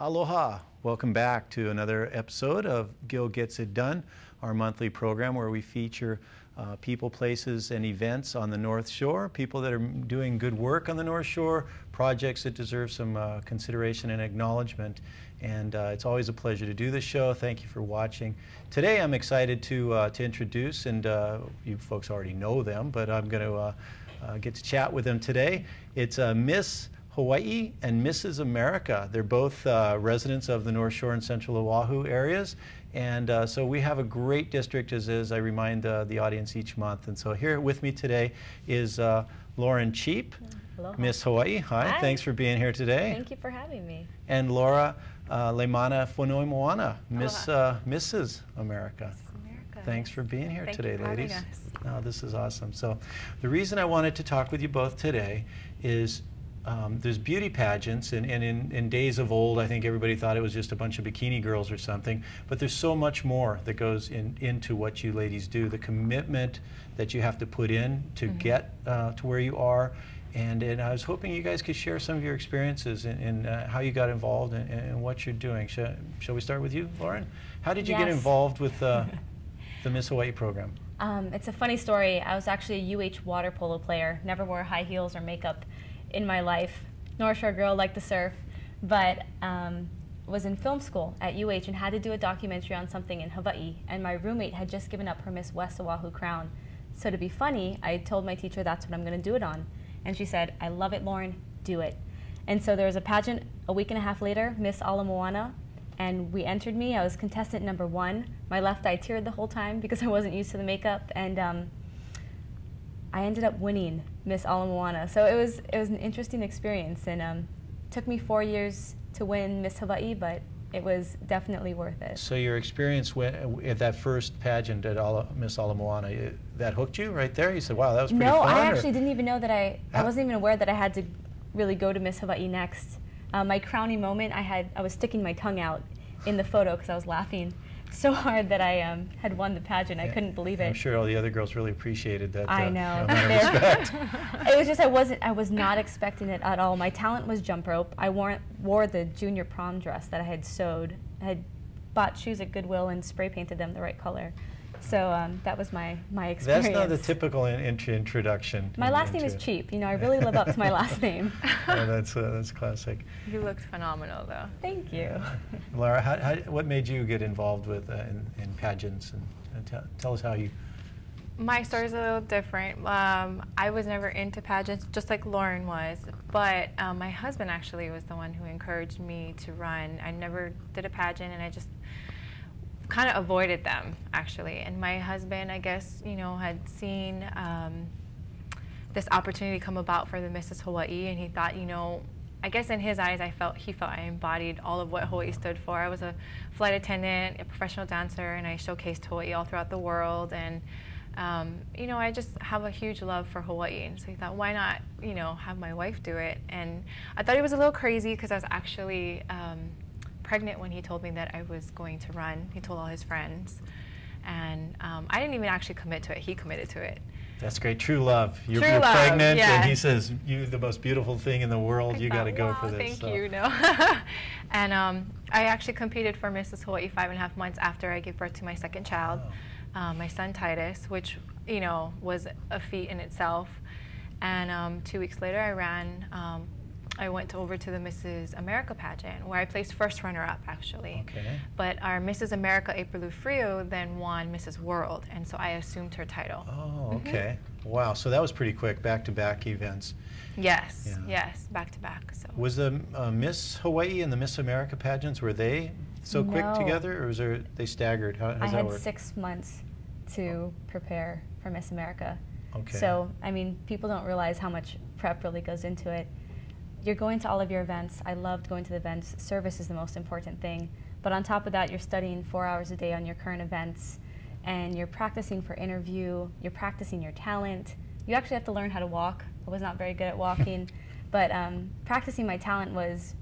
Aloha! Welcome back to another episode of Gil Gets It Done, our monthly program where we feature people, places, and events on the North Shore, people that are doing good work on the North Shore, projects that deserve some consideration and acknowledgement. And it's always a pleasure to do this show. Thank you for watching. Today I'm excited to introduce, and you folks already know them, but I'm going to get to chat with them today. It's Miss Hawaii and Mrs. America. They're both residents of the North Shore and Central Oahu areas. And so we have a great district, as I remind the audience each month. And so here with me today is Lauren Cheape, Miss Hawaii. Hi, thanks for being here today. Thank you for having me. And Lara Leimana Fonoimoana, Mrs. America. Thanks for being here today, ladies. Oh, this is awesome. So the reason I wanted to talk with you both today is there's beauty pageants, and in days of old, I think everybody thought it was just a bunch of bikini girls or something, but there's so much more that goes into what you ladies do, the commitment that you have to put in to get to where you are, and I was hoping you guys could share some of your experiences and how you got involved and what you're doing. Shall we start with you, Lauren? How did you get involved with the Miss Hawaii program? It's a funny story. I was actually a UH water polo player, never wore high heels or makeup in my life. North Shore girl, liked to surf, but was in film school at UH and had to do a documentary on something in Hawaii, and my roommate had just given up her Miss West Oahu crown. So to be funny, I told my teacher that's what I'm going to do it on. And she said, I love it, Lauren, do it. And so there was a pageant a week and a half later, Miss Fonoimoana, and we entered me. I was contestant number 1. My left eye teared the whole time because I wasn't used to the makeup, and I ended up winning Miss Fonoimoana. So it was an interesting experience, and took me 4 years to win Miss Hawaii, but it was definitely worth it. So your experience at that first pageant at Miss Fonoimoana, that hooked you right there? You said, wow, that was pretty fun? No, I actually didn't even know that I wasn't even aware that I had to really go to Miss Hawaii next. My crowning moment, I was sticking my tongue out in the photo because I was laughing so hard that I had won the pageant. I couldn't believe it. I'm sure all the other girls really appreciated that. I know. Respect. It was just I was not expecting it at all. My talent was jump rope. I wore the junior prom dress that I had sewed. I had bought shoes at Goodwill and spray painted them the right color. So that was my experience. That's not the typical introduction. My last name is Cheape. You know, I really live up to my last name. Oh, that's classic. You looked phenomenal, though. Thank you. Lara, what made you get involved with in pageants? And tell us how you. My story's a little different. I was never into pageants, just like Lauren was, but my husband actually was the one who encouraged me to run. I never did a pageant, and I just kind of avoided them, actually. And my husband, I guess, you know, had seen this opportunity come about for the Mrs. Hawaii, and he thought, you know, I guess in his eyes, he felt I embodied all of what Hawaii stood for. I was a flight attendant, a professional dancer, and I showcased Hawaii all throughout the world. And you know, I just have a huge love for Hawaii, and so he thought, why not, you know, have my wife do it? And I thought he was a little crazy because I was actually pregnant when he told me that I was going to run. He told all his friends, and I didn't even actually commit to it. He committed to it. That's great. True love. You're love, pregnant, yes. And he says, you're the most beautiful thing in the world. You got to go for this. Thank you. No. And I actually competed for Mrs. Hawaii 5.5 months after I gave birth to my second child, my son Titus, which, you know, was a feat in itself. And 2 weeks later, I went over to the Mrs. America pageant, where I placed first runner-up, actually. Okay. But our Mrs. America, April Frio, then won Mrs. World, and so I assumed her title. Oh, okay. Wow, so that was pretty quick, back-to-back events. Yes, yes, back-to-back. So. Was the Miss Hawaii and the Miss America pageants, were they so quick together, or they staggered? How's I that had work? 6 months to prepare for Miss America. Okay. So, I mean, people don't realize how much prep really goes into it. You're going to all of your events. I loved going to the events. Service is the most important thing. But on top of that, you're studying 4 hours a day on your current events, and you're practicing for interview, you're practicing your talent. You actually have to learn how to walk. I was not very good at walking, but practicing my talent was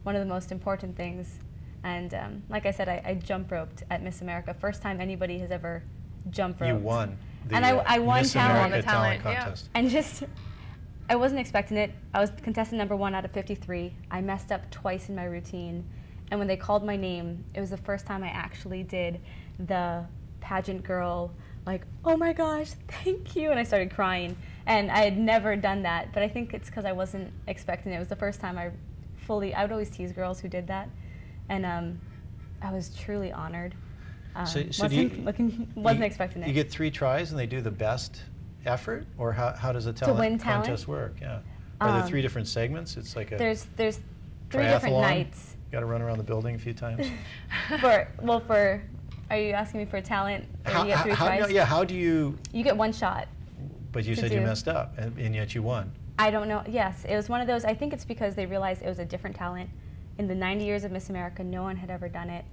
one of the most important things. And like I said, I jump roped at Miss America. First time anybody has ever jump roped. You won. And I won Miss talent. America talent contest. And just, I wasn't expecting it. I was contestant number 1 out of 53. I messed up twice in my routine, And when they called my name, it was the first time I actually did the pageant girl, like, oh my gosh, thank you, and I started crying. And I had never done that, but I think it's because I wasn't expecting it. It was the first time I would always tease girls who did that, and I was truly honored. Wasn't expecting it. You get 3 tries and they do the best effort, or how does a talent contest work? Yeah. Are there 3 different segments? It's like a there's 3 different nights. Got to run around the building a few times. Are you asking me for talent? Or you get 3 tries? Yeah. How do you? You get 1 shot. But you said you messed up, and yet you won. I don't know. Yes, it was one of those. I think it's because they realized it was a different talent. In the 90 years of Miss America, no one had ever done it.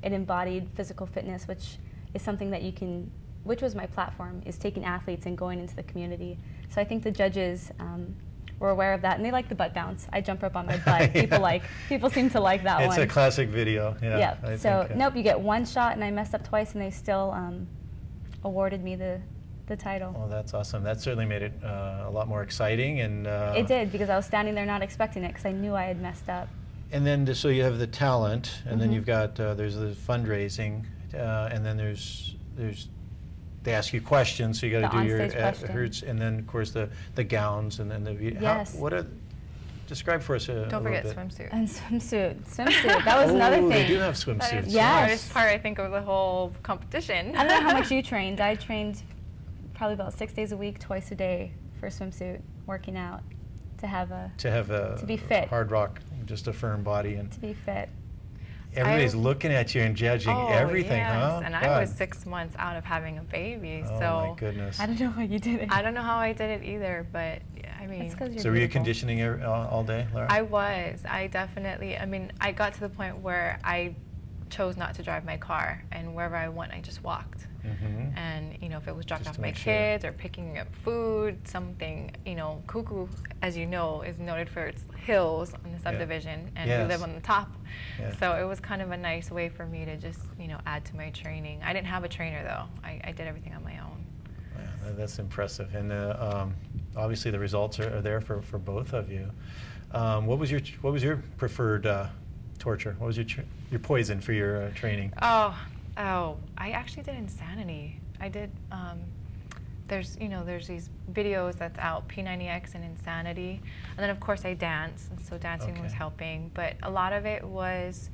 It embodied physical fitness, which is something that which was my platform, is taking athletes and going into the community. So I think the judges were aware of that, and they like the butt bounce. I jump up on my butt. People seem to like that one. It's a classic video. Yeah. So nope, you get 1 shot, and I messed up twice, and they still awarded me the title. Oh, that's awesome. That certainly made it a lot more exciting. And it did, because I was standing there not expecting it, because I knew I had messed up. And then, so you have the talent, and then you've got there's the fundraising, and then there's they ask you questions, so you got to do your hurts, and then of course the gowns, and then the yes. Describe for us Don't forget swimsuit. And swimsuit. That was another thing. They do have swimsuits. That is the hardest part, I think, of the whole competition. I don't know how much you trained. I trained probably about 6 days a week, twice a day for swimsuit, working out to be fit. Hard rock, just a firm body, and to be fit. Everybody's looking at you and judging everything, yes. huh? And I was 6 months out of having a baby, oh, so my goodness. I don't know how you did it. I don't know how I did it either, but I mean. So were you conditioning all day, Lara? I was. I definitely. I mean, I got to the point where I chose not to drive my car, and wherever I went, I just walked. And if it was dropping off my kids or picking up food, something, Cuckoo, as you know, is noted for its hills on the subdivision, and we live on the top. So it was kind of a nice way for me to just, add to my training. I didn't have a trainer though. I did everything on my own. Yeah, that's impressive, and obviously the results are there for both of you. What was your preferred torture? What was your poison for your training? Oh, I actually did Insanity. I did, there's these videos that's out, P90X and Insanity. And then of course I dance, and so dancing was helping. But a lot of it was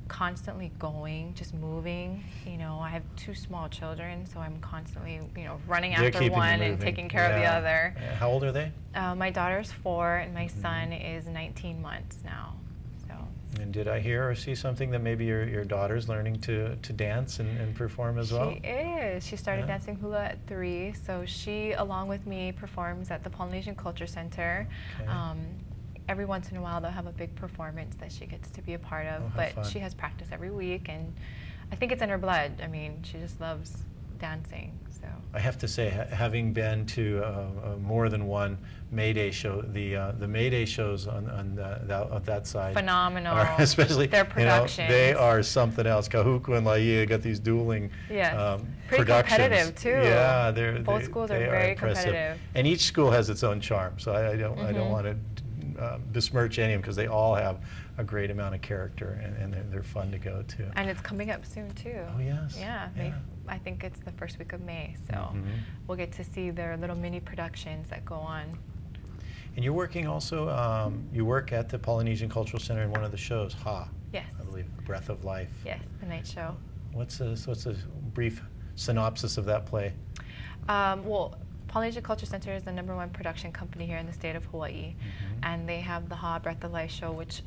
constantly going, just moving. I have 2 small children, so I'm constantly, running after one and taking care of the other. Yeah. How old are they? My daughter's 4 and my son is 19 months now. And did I hear or see something that maybe your daughter's learning to dance and perform as well? She is. She started dancing hula at 3, so she, along with me, performs at the Polynesian Culture Center. Okay. Every once in a while, they'll have a big performance that she gets to be a part of, but she has practice every week, and I think it's in her blood. I mean, she just loves dancing. So I have to say, having been to more than one May Day show, the May Day shows on that side, phenomenal. Especially their productions, they are something else. Kahuku and Laie got these dueling pretty competitive too. Yeah, both schools are very competitive, and each school has its own charm. So I don't want to besmirch any of them, because they all have a great amount of character, and they're fun to go to. And it's coming up soon too. Oh yes. Yeah. I think it's the first week of May, so we'll get to see their little mini productions that go on. And you're working also, you work at the Polynesian Cultural Center in one of the shows, Ha. Yes. I believe, Breath of Life. Yes, the night show. What's a brief synopsis of that play? Well, Polynesian Culture Center is the #1 production company here in the state of Hawaii, and they have the Ha Breath of Life show, which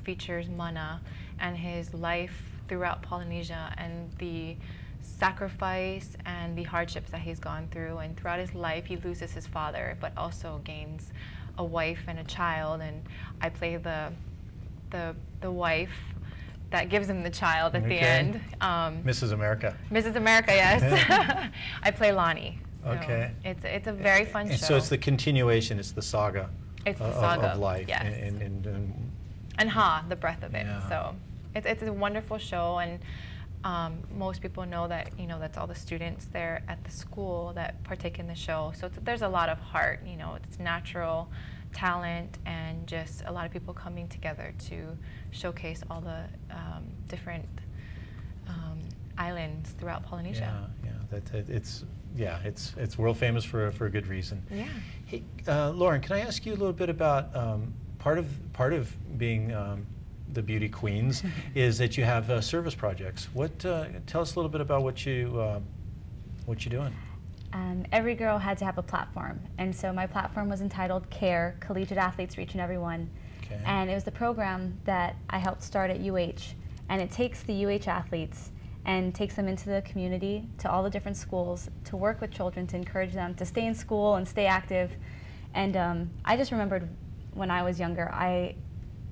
features Mana and his life throughout Polynesia, and the sacrifice and the hardships that he's gone through. And throughout his life, he loses his father, but also gains a wife and a child. And I play the wife that gives him the child at the end. Mrs. America. Mrs. America, yes. I play Lonnie. So okay. It's a very fun show. So it's the continuation. It's the saga. It's the saga of life. Yes. And Ha, the breath of it. Yeah. So it's a wonderful show, and most people know that that's all the students there at the school that partake in the show. So there's a lot of heart. It's natural talent and just a lot of people coming together to showcase all the different islands throughout Polynesia. It's world famous for a good reason. Yeah. Hey, Lauren, can I ask you a little bit about part of being the beauty queens is that you have service projects. Tell us a little bit about what you're doing. Every girl had to have a platform, and so my platform was entitled CARE, Collegiate Athletes Reaching Everyone. Okay. And it was the program that I helped start at UH, and it takes the UH athletes and takes them into the community, to all the different schools, to work with children, to encourage them to stay in school and stay active. And I just remembered when I was younger, I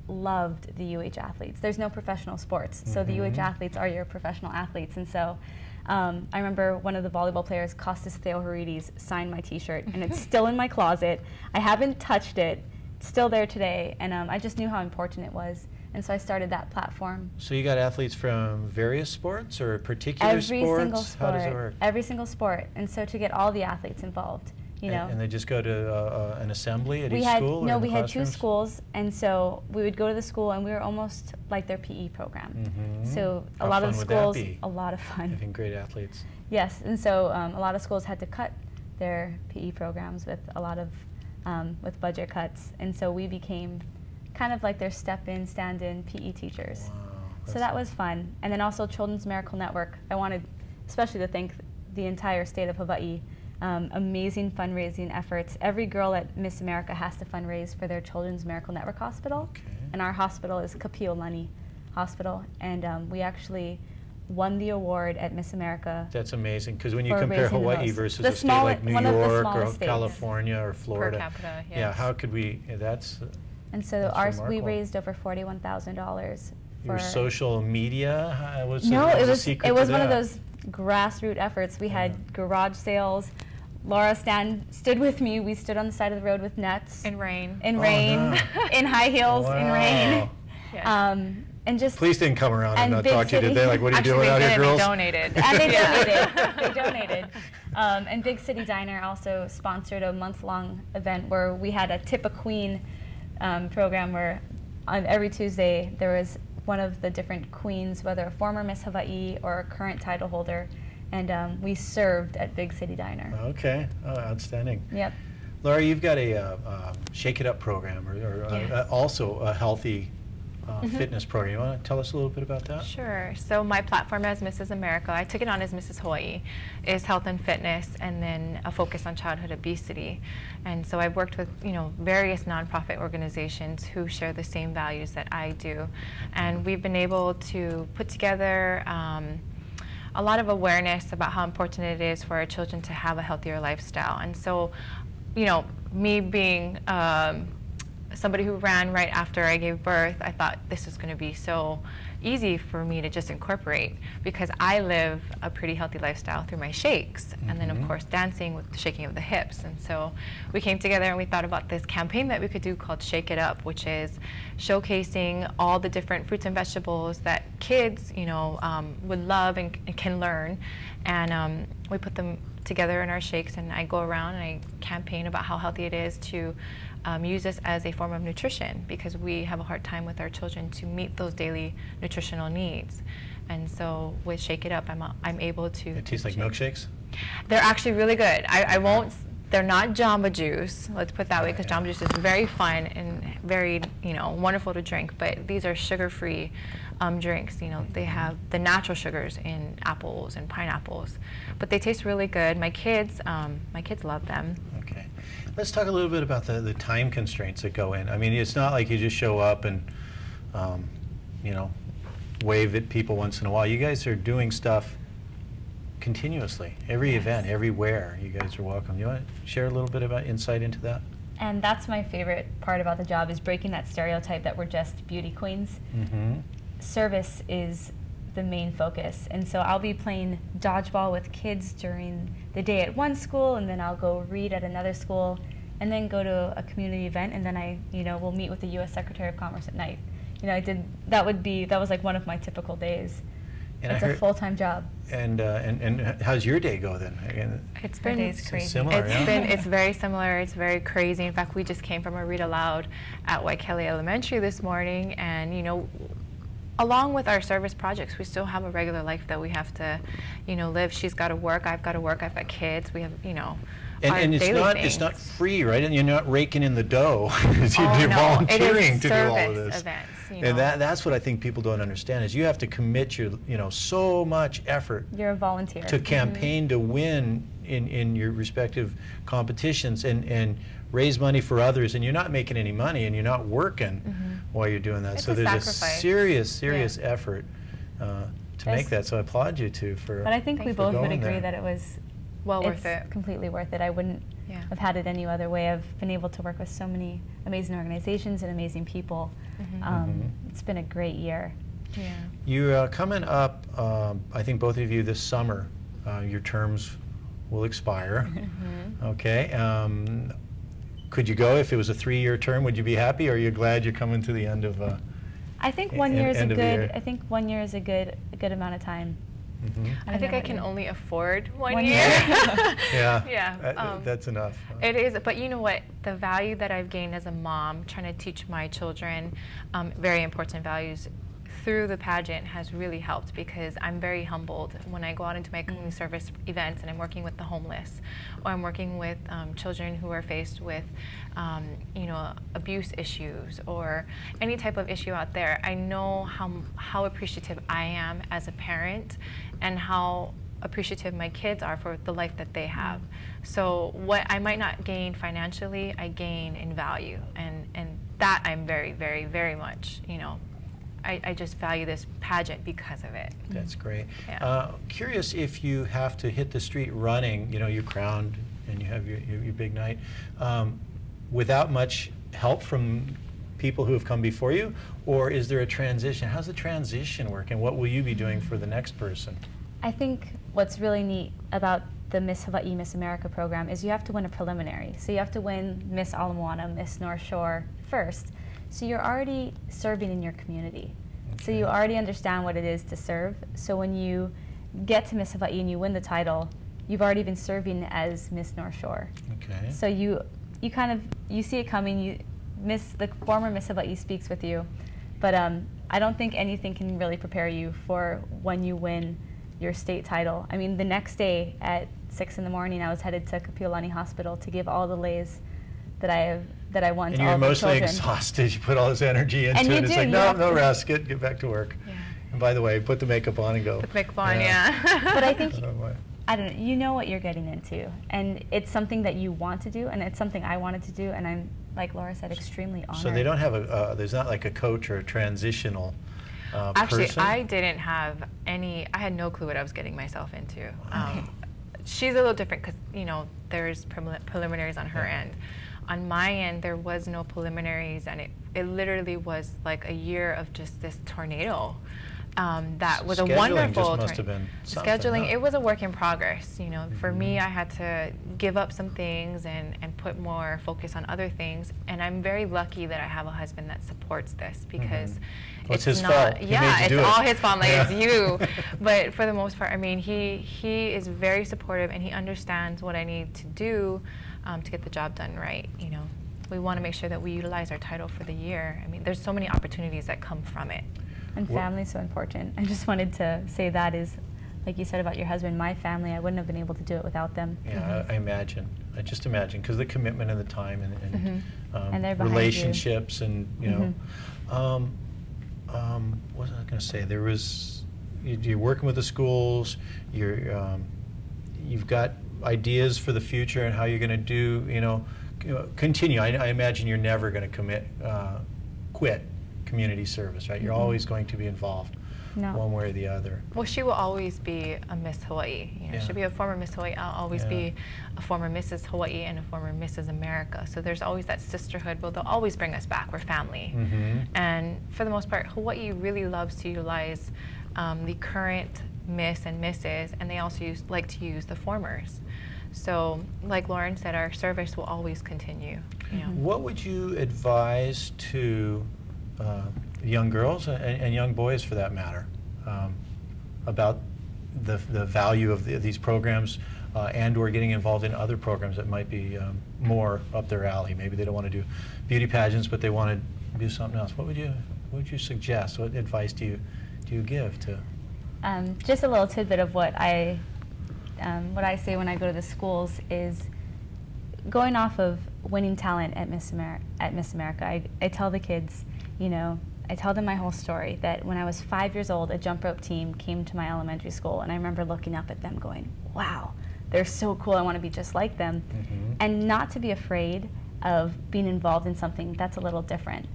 loved the UH athletes. There's no professional sports, so the UH athletes are your professional athletes. And so I remember one of the volleyball players, Kostas Theoharides, signed my t-shirt, and it's still in my closet. I haven't touched it. It's still there today, and I just knew how important it was. And so I started that platform. So you got athletes from various sports or particular Every sports? single sport. How does it work? Every single sport. And so to get all the athletes involved, you know. And they just go to an assembly at each school? No, or in the we had 2 classrooms? schools, and so we would go to the school, and we were almost like their PE program. So How a lot fun of the would that schools, be? a lot of fun. Having great athletes. Yes, and so a lot of schools had to cut their PE programs with a lot of with budget cuts, and so we became kind of like their step-in, stand-in PE teachers. Wow, So that was fun. And then also Children's Miracle Network. I wanted especially to thank the entire state of Hawaii. Amazing fundraising efforts. Every girl at Miss America has to fundraise for their Children's Miracle Network Hospital. Okay. And our hospital is Kealohilani Hospital. And we actually won the award at Miss America. That's amazing, because when you for compare raising the Hawaii most. versus The a state like New one of the York or smallest states. California or Florida. Per capita, yes. Yeah, how could we, that's And so That's we remarkable. raised over $41,000 your for social media? No, a it was secret it was to one of that? those grassroots efforts. We had garage sales. Laura stood with me. We stood on the side of the road with nets. In rain. In Oh, rain, no. in high heels, in rain. Wow. Yes. And just Police didn't come around and And not big talk to you, did city- they? Like, what are you Actually, doing out they here, did, girls? they donated. and they Yeah. donated. They donated. And Big City Diner also sponsored a month-long event where we had a Tip a Queen program where on every Tuesday there was one of the different queens, whether a former Miss Hawaii or a current title holder, and we served at Big City Diner. Okay, outstanding. Yep. Lara, you've got a Shake It Up program, or Yes. also a healthy fitness program. You want to tell us a little bit about that? Sure. So my platform as Mrs. America, I took it on as Mrs. Hawaii, is health and fitness, and then a focus on childhood obesity. And so I've worked with various nonprofit organizations who share the same values that I do, and we've been able to put together a lot of awareness about how important it is for our children to have a healthier lifestyle. And so, me being somebody who ran right after I gave birth, I thought this was going to be so easy for me to just incorporate, because I live a pretty healthy lifestyle through my shakes, and then of course dancing with the shaking of the hips. And so we came together and we thought about this campaign that we could do called Shake It Up, which is showcasing all the different fruits and vegetables that kids would love and can learn, and we put them together in our shakes, and I go around and I campaign about how healthy it is to use this as a form of nutrition, because we have a hard time with our children to meet those daily nutritional needs. And so with Shake It Up, I'm able to. It tastes like milkshakes? They're actually really good. I won't. They're not Jamba Juice. Let's put it that way, because Jamba Juice is very fun and very wonderful to drink. But these are sugar-free drinks. They have the natural sugars in apples and pineapples, but they taste really good. My kids love them. Okay. Let's talk a little bit about the time constraints that go in. I mean, it's not like you just show up and, wave at people once in a while. You guys are doing stuff continuously. Every event, everywhere, you guys are welcome. You want to share a little bit about insight into that? And that's my favorite part about the job, is breaking that stereotype that we're just beauty queens. Service is the main focus, and so I'll be playing dodgeball with kids during the day at one school, and then I'll go read at another school, and then go to a community event, and then we'll meet with the U.S. Secretary of Commerce at night. That was like one of my typical days. It's a full-time job. And how's your day go then? It's been crazy. Similar, It's very similar. It's very crazy. In fact, we just came from a read aloud at Waikele Elementary this morning, and you know, along with our service projects, we still have a regular life that we have to, you know, live. She's got to work. I've got to work. I've got kids. We have, you know. And it's not free, right? And you're not raking in the dough. You're volunteering to do all of this. Events, you know. And that's what I think people don't understand is you have to commit your, you know, so much effort. You're a volunteer. To campaign to win in your respective competitions and raise money for others, and you're not making any money and you're not working while you're doing that. It's so there's sacrifice. a serious effort to make that. So I applaud you too for. But I think we both would agree there. that it was well worth it. Completely worth it. I wouldn't have had it any other way. I've been able to work with so many amazing organizations and amazing people. It's been a great year. Yeah. You're coming up, I think both of you this summer, your terms will expire. Okay. Could you go if it was a 3-year term? Would you be happy, or are you glad you're coming to the end of? I think 1 year is a good. I think 1 year is a good amount of time. I think I can only afford one year. Yeah, that's enough. It is, but you know what? The value that I've gained as a mom, trying to teach my children very important values through the pageant has really helped, because I'm very humbled when I go out into my community service events and I'm working with the homeless, or I'm working with children who are faced with you know, abuse issues or any type of issue out there. I know how appreciative I am as a parent and how appreciative my kids are for the life that they have. So what I might not gain financially, I gain in value, and that I'm very, very, very much, you know, I just value this pageant because of it. That's great. Yeah. Curious if you have to hit the street running, you know, you're crowned and you have your big night, without much help from people who have come before you, or is there a transition? How's the transition work, and what will you be doing for the next person? I think what's really neat about the Miss Hawaii, Miss America program is you have to win a preliminary. So you have to win Miss Ala Moana, Miss North Shore first. So you're already serving in your community. So you already understand what it is to serve. So when you get to Miss Hawaii and you win the title, you've already been serving as Miss North Shore. Okay. So you kind of, you see it coming. The former Miss Hawaii speaks with you, but I don't think anything can really prepare you for when you win your state title. I mean, the next day at 6 in the morning, I was headed to Kealohilani Hospital to give all the lays that I won to all And my you're mostly children. exhausted. You put all this energy into it. It's like, no rest. Get back to work. Yeah. And by the way, put the makeup on and go. Put the makeup on, yeah. But I think, Oh, I don't know, you know what you're getting into. And it's something that you want to do, and it's something I wanted to do, and I'm, like Laura said, extremely honored. So they don't have there's not like a coach or a transitional Actually, person? I didn't have I had no clue what I was getting myself into. She's a little different because, you know, there's preliminaries on her end. On my end, there was no preliminaries, and it literally was like a year of just this tornado. That was a wonderful Scheduling just must have been something, scheduling. huh? It was a work in progress. You know, for me, I had to give up some things and put more focus on other things. And I'm very lucky that I have a husband that supports this, because Well, it's his not. fault. He made Yeah, you it's do it. all his fault. Like it's you. But for the most part, I mean, he is very supportive, and he understands what I need to do to get the job done right. You know, we want to make sure that we utilize our title for the year. I mean, there's so many opportunities that come from it. And family's so important. I just wanted to say that is, like you said about your husband, my family, I wouldn't have been able to do it without them. Yeah, I imagine. I just imagine, because the commitment and the time And they're behind you. relationships and, you know. What was I going to say? There was, you're working with the schools, you've got ideas for the future and how you're going to do, you know, continue. I imagine you're never going to quit community service, right? You're always going to be involved, one way or the other. Well, she will always be a Miss Hawaii. You know, she'll be a former Miss Hawaii. I'll always be a former Mrs. Hawaii and a former Mrs. America. So there's always that sisterhood, but they'll always bring us back. We're family. And for the most part, Hawaii really loves to utilize the current Miss and Mrs., and they also like to use the formers. So, like Lauren said, our service will always continue. You know. What would you advise to young girls and young boys, for that matter, about the value of these programs, and or getting involved in other programs that might be more up their alley. Maybe they don't want to do beauty pageants, but they want to do something else. What would you suggest? What advice do you give to? Just a little tidbit of what I say when I go to the schools is going off of winning talent at Miss America. I tell the kids, you know, I tell them my whole story, that when I was 5 years old, a jump rope team came to my elementary school, and I remember looking up at them going, wow, they're so cool, I want to be just like them. And not to be afraid of being involved in something that's a little different.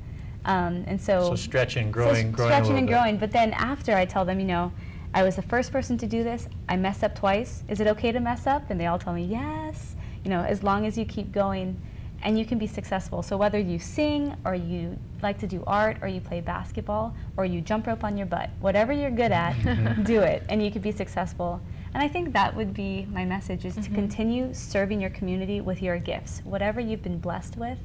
And so stretching, growing, stretching and growing. But then after, I tell them, you know, I was the first person to do this. I messed up twice. Is it okay to mess up? And they all tell me, yes. You know, as long as you keep going, and you can be successful. So whether you sing, or you like to do art, or you play basketball, or you jump rope on your butt, whatever you're good at, do it, and you could be successful. And I think that would be my message, is to continue serving your community with your gifts. Whatever you've been blessed with,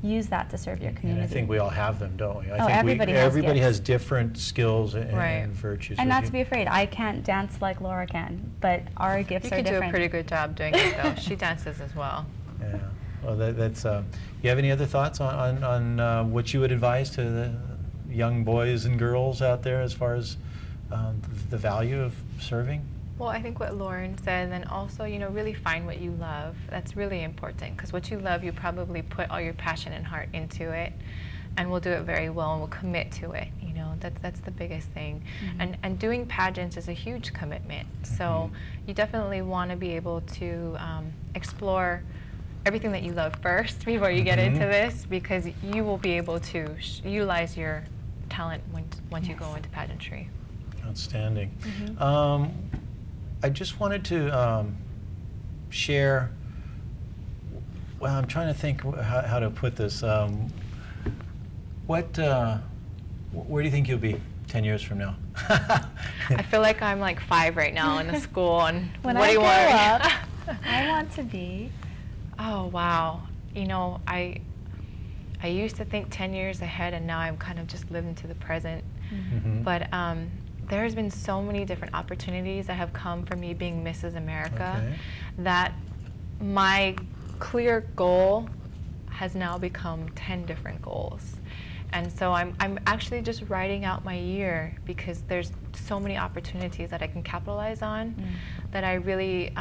use that to serve your community. And I think we all have them, don't we? I think everybody has different skills and virtues. And not to be afraid. I can't dance like Laura can, but our gifts are different. You can do a pretty good job doing it, though. She dances as well. Yeah. Well, that's. You have any other thoughts on what you would advise to the young boys and girls out there as far as the value of serving? Well, I think what Lauren said, and then also, you know, really find what you love. That's really important, because what you love, you probably put all your passion and heart into it, and will do it very well, and will commit to it. You know, that's the biggest thing. And doing pageants is a huge commitment. So you definitely want to be able to explore everything that you love first before you get into this, because you will be able to utilize your talent once you go into pageantry. Outstanding. I just wanted to share, well, I'm trying to think how to put this. Where do you think you'll be 10 years from now? I feel like I'm like 5 right now in the school, and when what do you want? Up, I want to be. Oh, wow. You know, I used to think 10 years ahead, and now I'm kind of just living to the present. But there's been so many different opportunities that have come from me being Mrs. America that my clear goal has now become 10 different goals. And so I'm actually just writing out my year, because there's so many opportunities that I can capitalize on that I really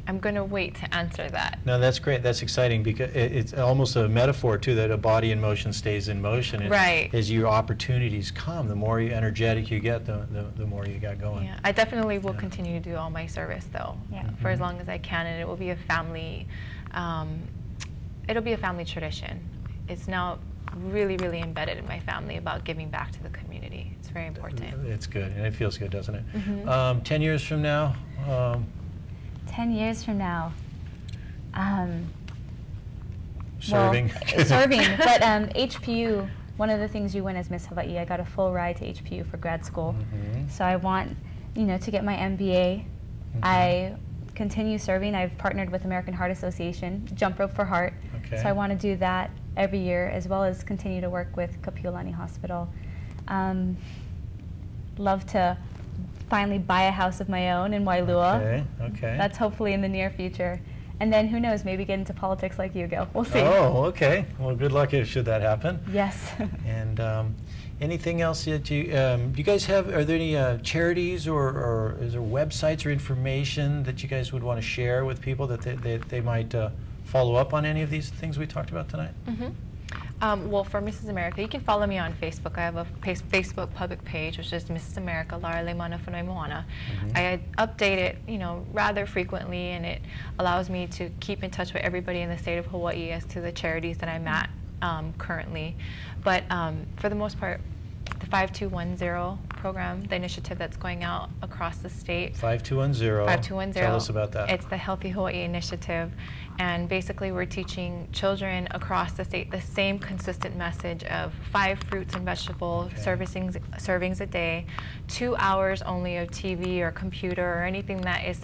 I'm going to wait to answer that. No, that's great. That's exciting, because it's almost a metaphor, too, that a body in motion stays in motion. Right. As your opportunities come, the more energetic you get, the more you got going. Yeah, I definitely will continue to do all my service, though, for as long as I can, and it will be a family, it'll be a family tradition. It's now really, really embedded in my family about giving back to the community. It's very important. It's good, and it feels good, doesn't it? 10 years from now, 10 years from now. Serving. Well, serving, but HPU, one of the things you win as Miss Hawaii, I got a full ride to HPU for grad school. So I want, you know, to get my MBA. I continue serving. I've partnered with American Heart Association, Jump Rope for Heart. So I want to do that every year, as well as continue to work with Kealohilani Hospital. Love to finally buy a house of my own in Wailua. That's hopefully in the near future. And then who knows, maybe get into politics like you, Gil. We'll see. Oh, okay. Well, good luck should that happen. Yes. And anything else that do you guys have, are there any charities or is there websites or information that you guys would want to share with people that they might follow up on any of these things we talked about tonight? Well, for Mrs. America, you can follow me on Facebook. I have a Facebook public page, which is Mrs. America, Lara, Leimana, Fonoimoana. I update it, you know, rather frequently, and it allows me to keep in touch with everybody in the state of Hawaii as to the charities that I'm at currently. But for the most part, the 5210 program, the initiative that's going out across the state. 5210. 5210. Tell us about that. It's the Healthy Hawaii Initiative. And basically we're teaching children across the state the same consistent message of 5 fruits and vegetable servings a day, 2 hours only of TV or computer or anything that is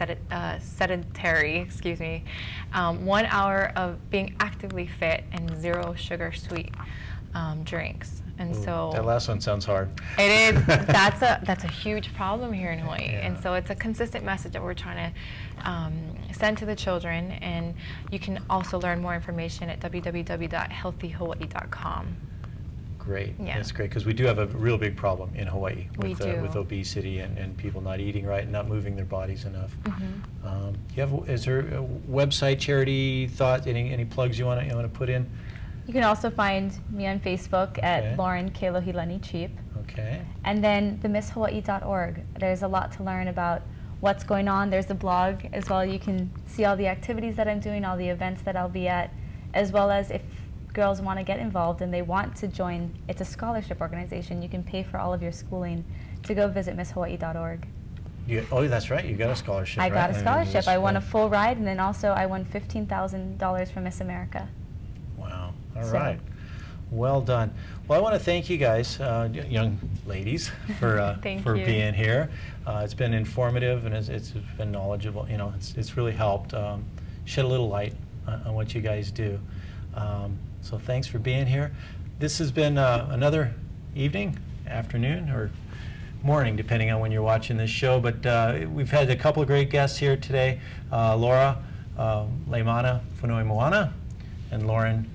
sedentary, 1 hour of being actively fit, and 0 sugar sweet. drinks. And Ooh, so that last one sounds hard. it is. That's a huge problem here in Hawaii. Yeah. And so it's a consistent message that we're trying to send to the children. And you can also learn more information at www.healthyhawaii.com. Great. Yeah. That's great, because we do have a real big problem in Hawaii We with, do. with obesity and people not eating right and not moving their bodies enough. Mm-hmm. Is there a website, charity, thought, any plugs you want to put in? You can also find me on Facebook at Okay. Lauren Kealohilani Cheape. Okay. And then the MissHawaii.org. There's a lot to learn about what's going on. There's a blog as well. You can see all the activities that I'm doing, all the events that I'll be at, as well as if girls want to get involved and they want to join. It's a scholarship organization. You can pay for all of your schooling to go visit MissHawaii.org. Oh, that's right. You got a scholarship, I right? got a mean, scholarship. this- I won a full ride, and then also I won $15,000 from Miss America. Wow. All So- right. Well done. Well, I want to thank you guys, young ladies, for Thank for you. being here. It's been informative and it's been knowledgeable. You know, it's really helped shed a little light on what you guys do. So thanks for being here. This has been another evening, afternoon, or morning, depending on when you're watching this show. But we've had a couple of great guests here today. Lara, Leimana, Fonoimoana, and Lauren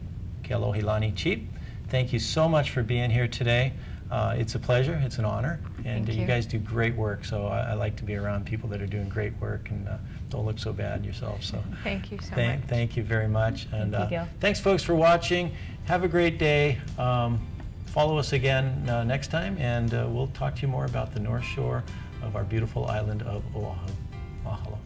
Kealohilani Cheape. Thank you so much for being here today. It's a pleasure. It's an honor. And Thank you you. guys do great work. So I like to be around people that are doing great work and don't look so bad yourselves. So Thank you so much. thank you very much. And Thank you, Gil. thanks, folks, for watching. Have a great day. Follow us again next time, and we'll talk to you more about the North Shore of our beautiful island of Oahu. Mahalo.